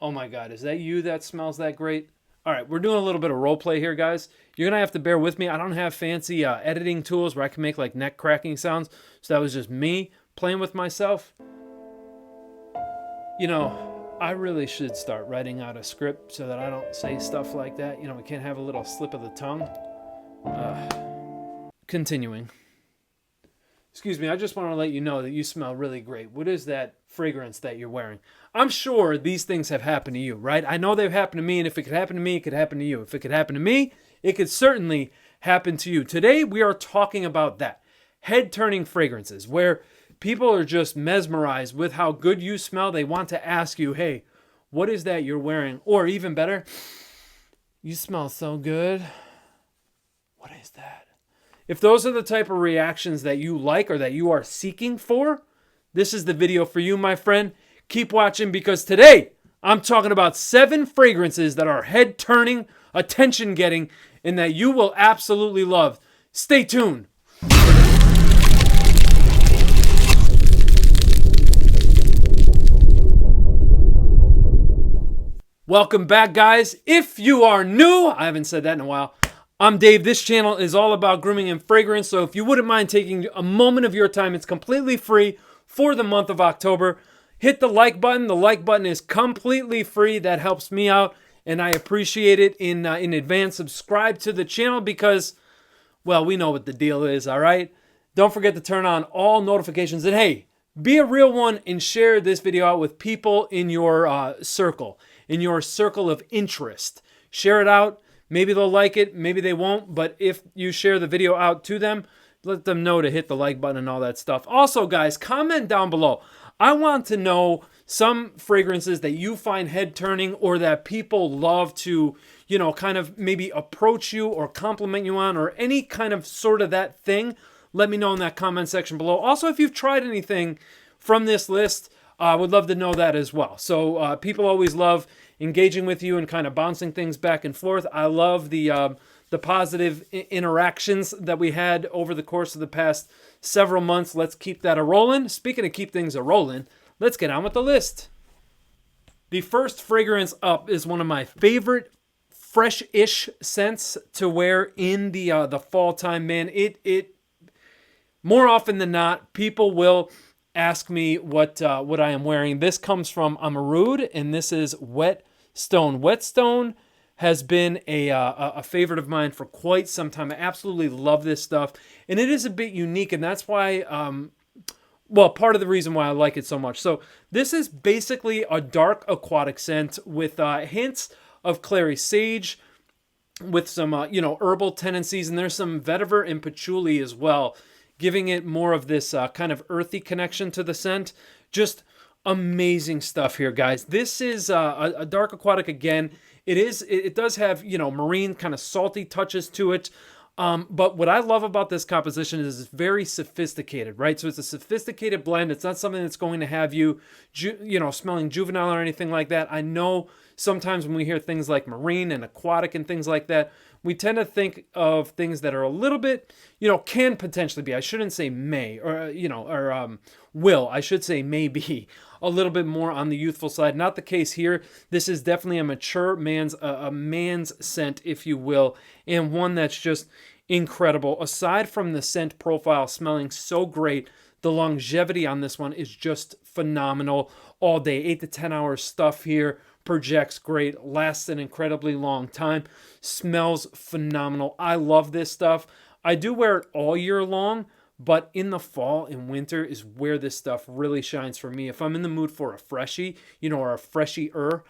Oh my God, is that you that smells that great? All right, we're doing a little bit of role play here, guys. You're going to have to bear with me. I don't have fancy editing tools where I can make like neck cracking sounds. So that was just me playing with myself. You know, I really should start writing out a script so that I don't say stuff like that. You know, we can't have a little slip of the tongue. Continuing. Excuse me, I just want to let you know that you smell really great. What is that fragrance that you're wearing? I'm sure these things have happened to you, right? I know they've happened to me, and if it could happen to me, it could happen to you. If it could happen to me, it could certainly happen to you. Today, we are talking about that. Head-turning fragrances, where people are just mesmerized with how good you smell. They want to ask you, hey, what is that you're wearing? Or even better, you smell so good. What is that? If those are the type of reactions that you like or that you are seeking for, this is the video for you, my friend. Keep watching because today I'm talking about 7 fragrances that are head-turning, attention-getting, and that you will absolutely love. Stay tuned. Welcome back, guys. If you are new, I haven't said that in a while. I'm Dave. This channel is all about grooming and fragrance, so if you wouldn't mind taking a moment of your time, it's completely free for the month of October. Hit the like button. The like button is completely free. That helps me out, and I appreciate it in advance. Subscribe to the channel because, well, we know what the deal is, all right? Don't forget to turn on all notifications, and hey, be a real one and share this video out with people in your circle of interest. Share it out. Maybe they'll like it, maybe they won't, but if you share the video out to them, let them know to hit the like button and all that stuff. Also, guys, comment down below. I want to know some fragrances that you find head-turning or that people love to, you know, kind of maybe approach you or compliment you on or any kind of sort of that thing. Let me know in that comment section below. Also, if you've tried anything from this list, I would love to know that as well. So people always love engaging with you and kind of bouncing things back and forth. I love the positive interactions that we had over the course of the past several months. Let's keep that a-rolling. Speaking of keep things a-rolling, let's get on with the list. The first fragrance up is one of my favorite fresh-ish scents to wear in the fall time. Man, it more often than not, people will ask me what I am wearing. This comes from Armouroud, and this is Wet Stone. Wet Stone has been a favorite of mine for quite some time. I absolutely love this stuff, and it is a bit unique, and that's why, well, part of the reason why I like it so much. So this is basically a dark aquatic scent with hints of clary sage, with some herbal tendencies, and there's some vetiver and patchouli as well, giving it more of this kind of earthy connection to the scent. Just amazing stuff here, guys. This is a dark aquatic again. It does have, marine kind of salty touches to it. But what I love about this composition is it's very sophisticated, right? So it's a sophisticated blend. It's not something that's going to have you, smelling juvenile or anything like that. I know sometimes when we hear things like marine and aquatic and things like that, we tend to think of things that are a little bit, can potentially be. I shouldn't say may or will. I should say maybe a little bit more on the youthful side. Not the case here. This is definitely a mature man's scent, if you will, and one that's just incredible. Aside from the scent profile smelling so great, the longevity on this one is just phenomenal. All day, 8 to 10 hour stuff here. Projects great, lasts an incredibly long time, smells phenomenal. I love this stuff. I do wear it all year long, but in the fall and winter is where this stuff really shines for me. If I'm in the mood for a freshie, or a freshier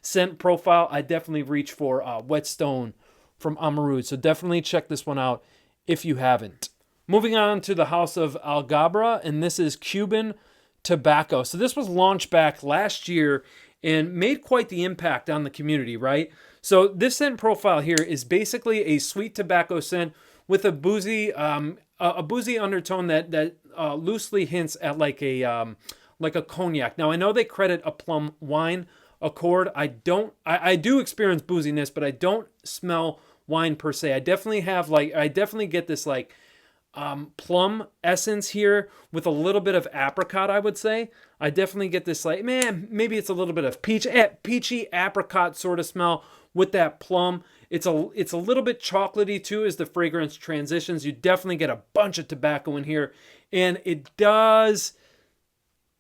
scent profile, I definitely reach for Wet Stone from Armouroud. So definitely check this one out if you haven't. Moving on to the house of Alghabra, and this is Cuban Tobacco. So this was launched back last year and made quite the impact on the community, right? So this scent profile here is basically a sweet tobacco scent with a boozy undertone that loosely hints at like a cognac. Now I know they credit a plum wine accord. I do experience booziness, but I don't smell wine per se. I definitely get this like plum essence here with a little bit of apricot, I would say. I definitely get this, like, man, maybe it's a little bit of peachy apricot sort of smell with that plum. It's a little bit chocolatey too as the fragrance transitions. You definitely get a bunch of tobacco in here, and it does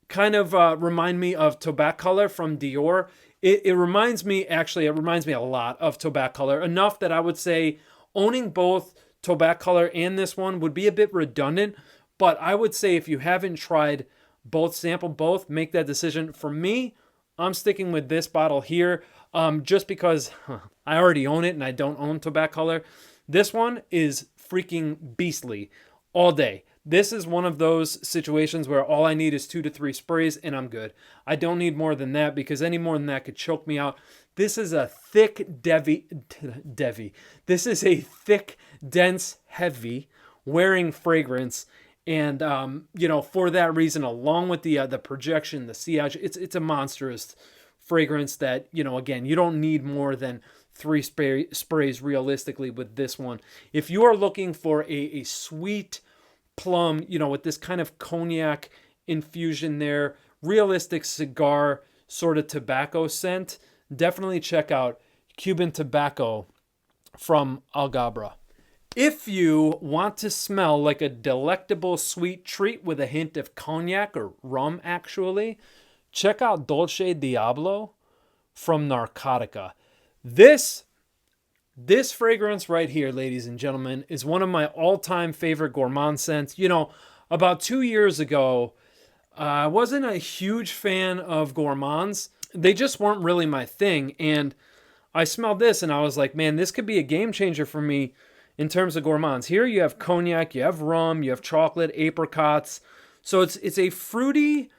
kind of remind me of Tobacco Color from Dior. It reminds me a lot of Tobacco Color, enough that I would say owning both Tobacco Color and this one would be a bit redundant, but I would say if you haven't tried both, sample both, make that decision. For me, I'm sticking with this bottle here, just because I already own it and I don't own Tobacco Color. This one is freaking beastly all day. This is one of those situations where all I need is 2 to 3 sprays and I'm good. I don't need more than that, because any more than that could choke me out. This is a thick, This is a thick, dense, heavy wearing fragrance. And, for that reason, along with the projection, the sillage, it's a monstrous fragrance that, again, you don't need more than 3 sprays realistically with this one. If you are looking for a sweet plum, with this kind of cognac infusion there, realistic cigar sort of tobacco scent, definitely check out Cuban Tobacco from Alghabra. If you want to smell like a delectable sweet treat with a hint of cognac or rum, actually, check out Dolce Diablo from Narcotica. This fragrance right here, ladies and gentlemen, is one of my all-time favorite gourmand scents. About 2 years ago, I wasn't a huge fan of gourmands. They just weren't really my thing. And I smelled this and I was like, man, this could be a game changer for me in terms of gourmands. Here you have cognac, you have rum, you have chocolate, apricots. So it's a fruity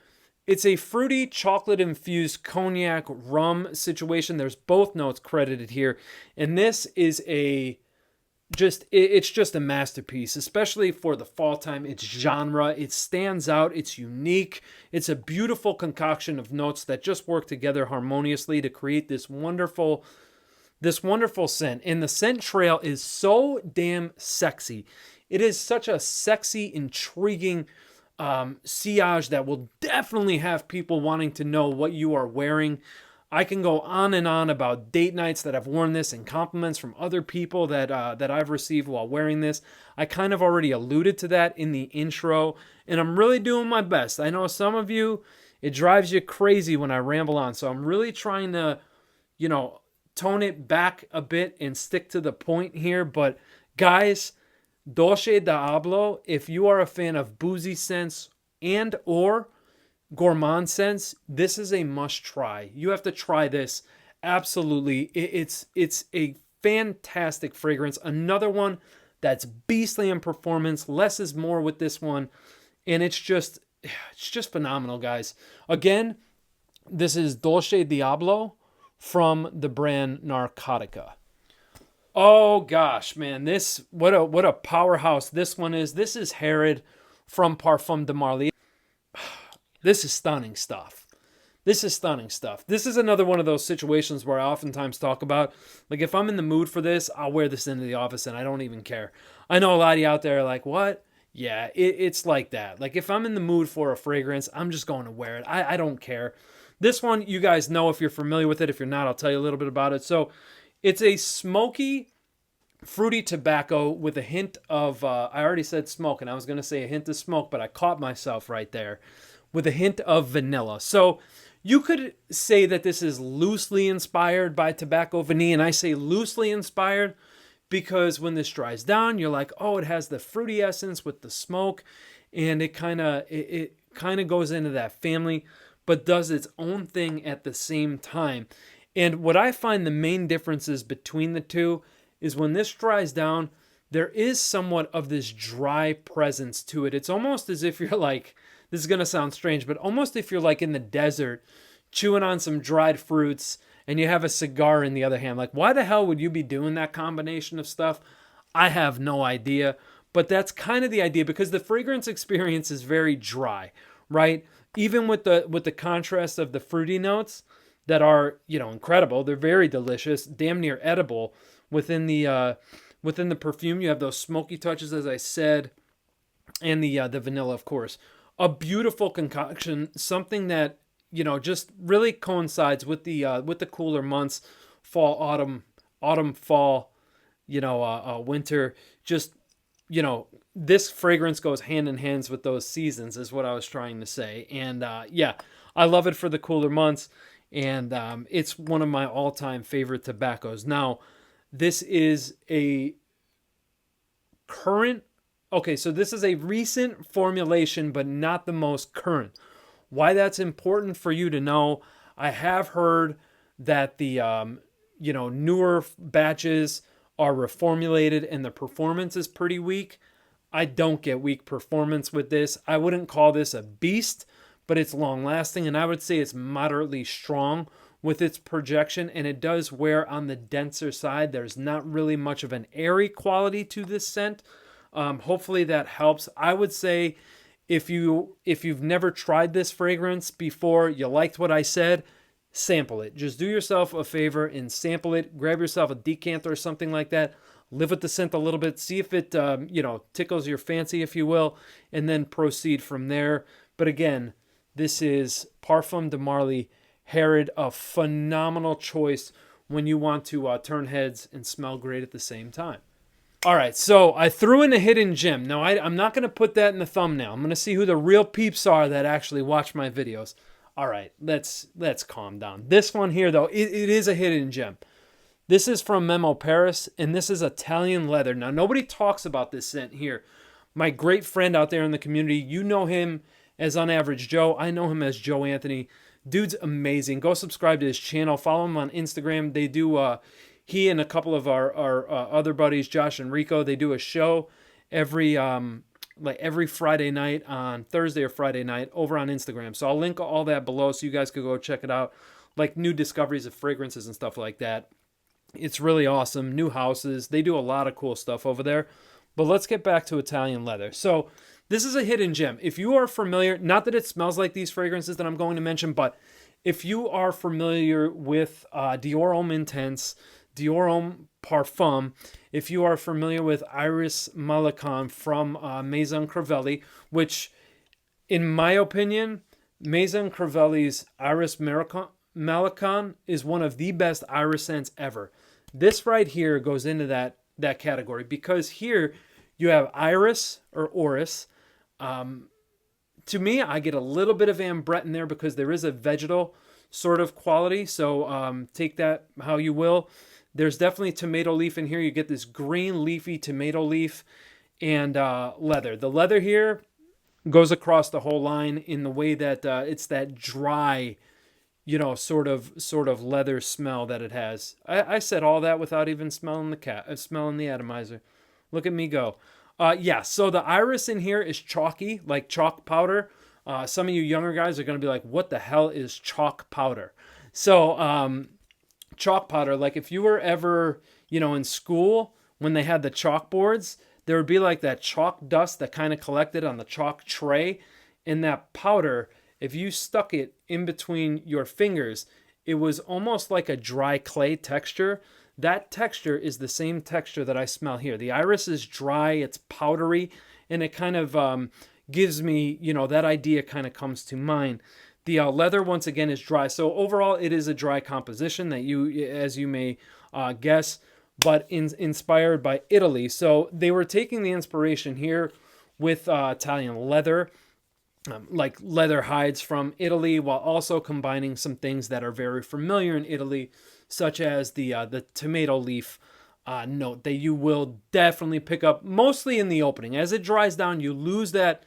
chocolate infused cognac rum situation. There's both notes credited here. And this is it's just a masterpiece, especially for the fall time. It's genre, it stands out, it's unique. It's a beautiful concoction of notes that just work together harmoniously to create this wonderful scent. And the scent trail is so damn sexy. It is such a sexy, intriguing sillage that will definitely have people wanting to know what you are wearing. I can go on and on about date nights that I've worn this and compliments from other people that I've received while wearing this. I kind of already alluded to that in the intro, and I'm really doing my best. I know some of you, it drives you crazy when I ramble on, so I'm really trying to, tone it back a bit and stick to the point here. But guys, Dolce Diablo, if you are a fan of boozy scents and or gourmand scents, this is a must try. You have to try this. Absolutely. It's a fantastic fragrance. Another one that's beastly in performance. Less is more with this one. And it's just phenomenal, guys. Again, this is Dolce Diablo from the brand Narcotica. Oh gosh, man, what a powerhouse this one is. This is Herod from Parfum de Marly. This is stunning stuff. This is another one of those situations where I oftentimes talk about, like, if I'm in the mood for this, I'll wear this into the office and I don't even care. I know a lot of you out there are like, what? Yeah, it's like that. Like, if I'm in the mood for a fragrance, I'm just going to wear it. I don't care. This one, you guys know if you're familiar with it. If you're not, I'll tell you a little bit about it. So it's a smoky, fruity tobacco with a hint of, I already said smoke, and I was going to say a hint of smoke, but I caught myself right there, with a hint of vanilla. So you could say that this is loosely inspired by Tobacco Vanille, and I say loosely inspired because when this dries down, you're like, oh, it has the fruity essence with the smoke, and it kind of goes into that family, but does its own thing at the same time. And what I find the main differences between the two is when this dries down, there is somewhat of this dry presence to it. It's almost as if you're like, this is going to sound strange, but almost if you're like in the desert chewing on some dried fruits and you have a cigar in the other hand. Like, why the hell would you be doing that combination of stuff? I have no idea, but that's kind of the idea, because the fragrance experience is very dry, right? Even with the contrast of the fruity notes that are, incredible. They're very delicious, damn near edible. Within the perfume, you have those smoky touches, as I said. and the vanilla, of course. A beautiful concoction, something that, you know, just really coincides with the cooler months, fall, autumn, fall, you know, winter. Just, you know, this fragrance goes hand in hand with those seasons, is what I was trying to say. And yeah, I love it for the cooler months, and it's one of my all-time favorite tobaccos. Now, this is a current. Okay, so this is a recent formulation, but not the most current. Why that's important for you to know, I have heard that the you know, newer batches are reformulated and the performance is pretty weak. I don't get weak performance with this. I wouldn't call this a beast, but it's long lasting, and I would say it's moderately strong with its projection, and it does wear on the denser side. There's not really much of an airy quality to this scent. Hopefully that helps. I would say if you've never tried this fragrance before, you liked what I said, sample it. Just do yourself a favor and sample it. Grab yourself a decanter or something like that. Live with the scent a little bit. See if it you know, tickles your fancy, if you will, and then proceed from there. But again, this is Parfum de Marly Herod, a phenomenal choice when you want to turn heads and smell great at the same time. All right, so I threw in a hidden gem. Now, I'm not going to put that in the thumbnail. I'm going to see who the real peeps are that actually watch my videos. All right, let's calm down. This one here, though, it is a hidden gem. This is from Memo Paris, and this is Italian leather. Now, nobody talks about this scent here. My great friend out there in the community, you know him as On Average Joe. I know him as Joe Anthony. Dude's amazing. Go subscribe to his channel. Follow him on Instagram. They do... he and a couple of our other buddies, Josh and Rico, they do a show every Friday night, on Thursday or Friday night, over on Instagram. So I'll link all that below so you guys could go check it out. Like new discoveries of fragrances and stuff like that. It's really awesome. New houses. They do a lot of cool stuff over there. But let's get back to Italian leather. So this is a hidden gem. If you are familiar, not that it smells like these fragrances that I'm going to mention, but if you are familiar with Dior Homme Intense, Dior Homme Parfum, if you are familiar with Iris Malacon from Maison Crivelli, which, in my opinion, Maison Crivelli's Iris Malacon is one of the best iris scents ever. This right here goes into that category because here you have iris or orris. To me, I get a little bit of ambrette in there because there is a vegetal sort of quality, so take that how you will. There's definitely tomato leaf in here. You get this green leafy tomato leaf and leather. The leather here goes across the whole line in the way that it's that dry, you know, sort of leather smell that it has. I said all that without even smelling the atomizer. Look at me go. Yeah, so the iris in here is chalky, like chalk powder. Some of you younger guys are going to be like, what the hell is chalk powder? So, chalk powder, like if you were ever, you know, in school when they had the chalkboards, there would be like that chalk dust that kind of collected on the chalk tray. And that powder, if you stuck it in between your fingers, it was almost like a dry clay texture. That texture is the same texture that I smell here. The iris is dry, it's powdery, and it kind of gives me, you know, that idea kind of comes to mind. The leather, once again, is dry. So overall, it is a dry composition that you, as you may guess, but inspired by Italy. So they were taking the inspiration here with Italian leather, like leather hides from Italy, while also combining some things that are very familiar in Italy, such as the tomato leaf note that you will definitely pick up mostly in the opening. As it dries down, you lose that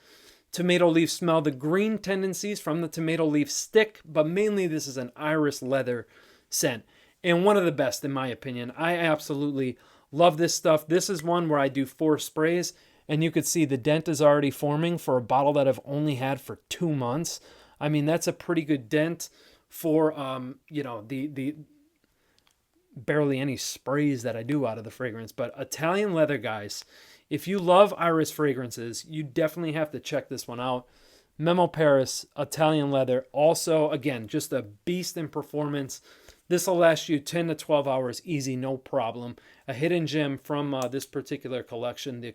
tomato leaf smell. The green tendencies from the tomato leaf stick, but mainly this is an iris leather scent, and one of the best in my opinion. I absolutely love this stuff. This is one where I do 4 sprays, and you could see the dent is already forming for a bottle that I've only had for 2 months. I mean, that's a pretty good dent for you know, the barely any sprays that I do out of the fragrance. But Italian leather, guys, if you love iris fragrances, you definitely have to check this one out. Memo Paris, Italian leather. Also, again, just a beast in performance. This will last you 10 to 12 hours easy, no problem. A hidden gem from this particular collection, the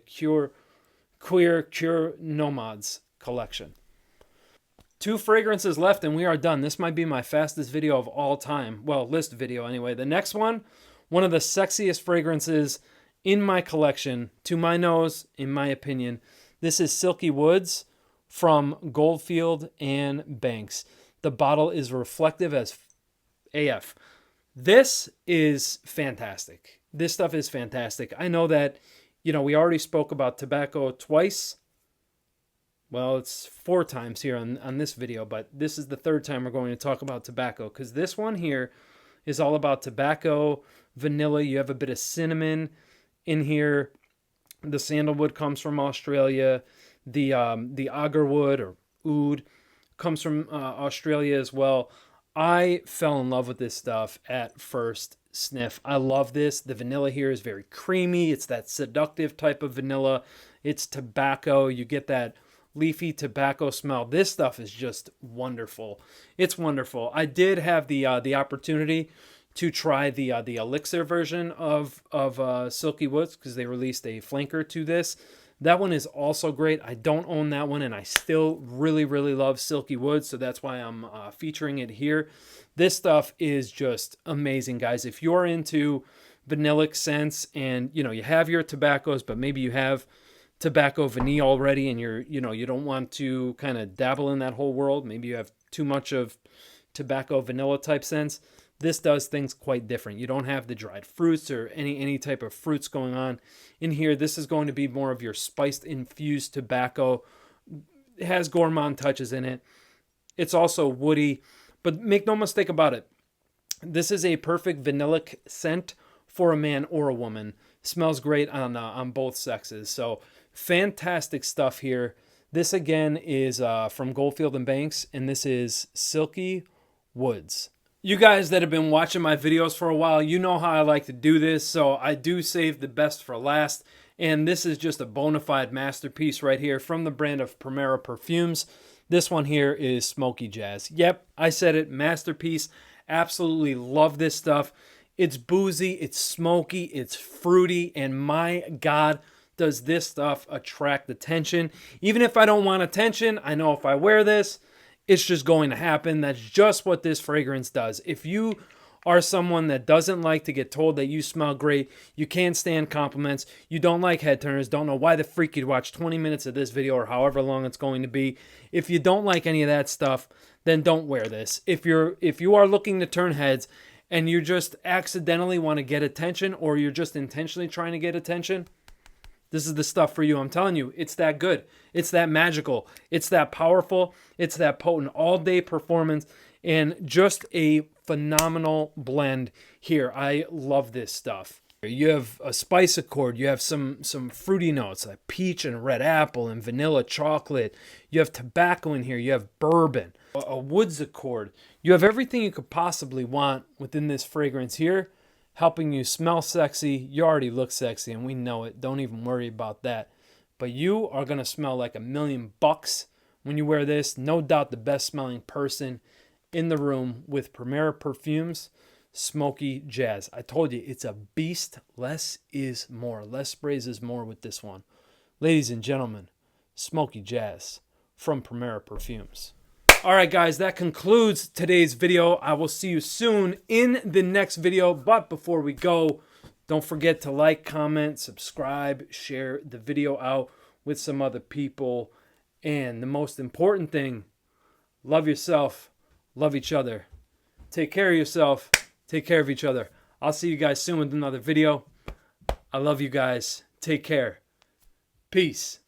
Queer Cure Nomads collection. 2 fragrances left and we are done. This might be my fastest video of all time. Well, list video anyway. The next one of the sexiest fragrances in my collection, to my nose, in my opinion. This is Silky Woods from Goldfield and Banks. The bottle is reflective as AF. This is fantastic. This stuff is fantastic. I know that, we already spoke about tobacco twice. Well, it's 4 times here on this video, but this is the 3rd time we're going to talk about tobacco, because this one here is all about tobacco, vanilla. You have a bit of cinnamon in here. The sandalwood comes from Australia. The agarwood or oud comes from Australia as well. I fell in love with this stuff at first sniff. I love this. The vanilla here is very creamy. It's that seductive type of vanilla. It's tobacco. You get that leafy tobacco smell. This stuff is just wonderful. It's wonderful. I did have the opportunity to try the elixir version of Silky Woods, because they released a flanker to this. That one is also great. I don't own that one, and I still really, really love Silky Woods, so that's why I'm featuring it here. This stuff is just amazing, guys. If you're into vanillic scents and you have your tobaccos, but maybe you have tobacco vanille already, and you don't want to kind of dabble in that whole world. Maybe you have too much of tobacco vanilla type scents. This does things quite different. You don't have the dried fruits or any type of fruits going on in here. This is going to be more of your spiced infused tobacco. It has gourmand touches in it. It's also woody, but make no mistake about it. This is a perfect vanillic scent for a man or a woman. Smells great on both sexes. So fantastic stuff here. This again is from Goldfield and Banks, and this is Silky Woods. You guys that have been watching my videos for a while, you know how I like to do this, so I do save the best for last. And this is just a bona fide masterpiece right here from the brand of Primera Perfumes. This one here is Smokey Jazz. Yep, I said it, masterpiece. Absolutely love this stuff. It's boozy, it's smoky, it's fruity, and my God, does this stuff attract attention. Even if I don't want attention, I know if I wear this, it's just going to happen. That's just what this fragrance does. If you are someone that doesn't like to get told that you smell great, you can't stand compliments, you don't like head turners, don't know why the freak you'd watch 20 minutes of this video or however long it's going to be. If you don't like any of that stuff, then don't wear this. If you are looking to turn heads and you just accidentally want to get attention, or you're just intentionally trying to get attention, this is the stuff for you. I'm telling you, it's that good. It's that magical. It's that powerful. It's that potent all-day performance, and just a phenomenal blend here. I love this stuff. You have a spice accord. You have some fruity notes like peach and red apple and vanilla chocolate. You have tobacco in here. You have bourbon, a woods accord. You have everything you could possibly want within this fragrance here, helping you smell sexy. You already look sexy, and we know it. Don't even worry about that. But you are going to smell like $1,000,000 when you wear this. No doubt the best smelling person in the room with Primera Perfumes, Smokey Jazz. I told you, it's a beast. Less is more. Less sprays is more with this one. Ladies and gentlemen, Smokey Jazz from Primera Perfumes. All right, guys, that concludes today's video. I will see you soon in the next video. But before we go, don't forget to like, comment, subscribe, share the video out with some other people. And the most important thing, love yourself, love each other. Take care of yourself, take care of each other. I'll see you guys soon with another video. I love you guys. Take care. Peace.